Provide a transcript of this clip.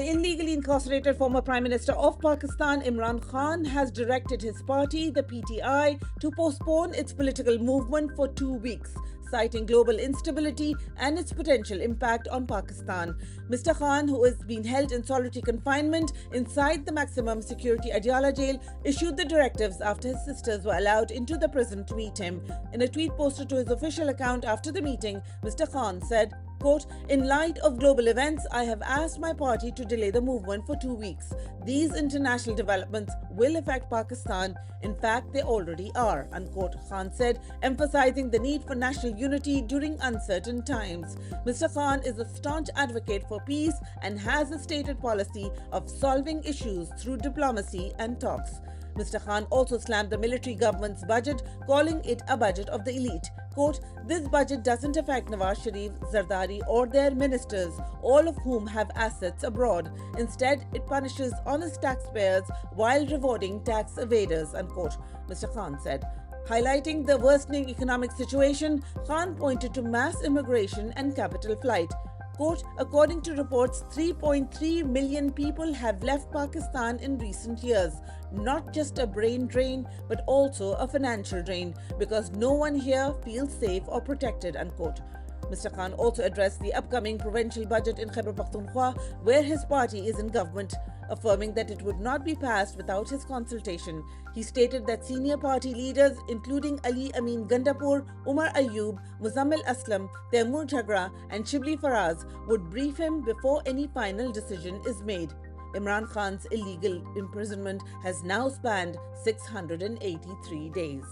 The illegally incarcerated former Prime Minister of Pakistan, Imran Khan, has directed his party, the PTI, to postpone its political movement for 2 weeks, citing global instability and its potential impact on Pakistan. Mr. Khan, who is being held in solitary confinement inside the maximum security Adiala jail, issued the directives after his sisters were allowed into the prison to meet him. In a tweet posted to his official account after the meeting, Mr. Khan said, quote, "In light of global events, I have asked my party to delay the movement for 2 weeks. These international developments will affect Pakistan. In fact, they already are," unquote, Khan said, emphasizing the need for national unity during uncertain times. Mr. Khan is a staunch advocate for peace and has a stated policy of solving issues through diplomacy and talks. Mr. Khan also slammed the military government's budget, calling it a budget of the elite. Quote, "This budget doesn't affect Nawaz Sharif, Zardari or their ministers, all of whom have assets abroad. Instead, it punishes honest taxpayers while rewarding tax evaders," unquote, Mr. Khan said. Highlighting the worsening economic situation, Khan pointed to mass immigration and capital flight. Quote, "According to reports, 3.3 million people have left Pakistan in recent years. Not just a brain drain, but also a financial drain, because no one here feels safe or protected," unquote. Mr. Khan also addressed the upcoming provincial budget in 𝐶𝐵 Pakhtunkhwa, where his party is in government, affirming that it would not be passed without his consultation. He stated that senior party leaders, including Ali Amin Gandapur, Umar Ayub, Muzammil Aslam, Taimur Jhagra, and Shibli Faraz, would brief him before any final decision is made. Imran Khan's illegal imprisonment has now spanned 683 days.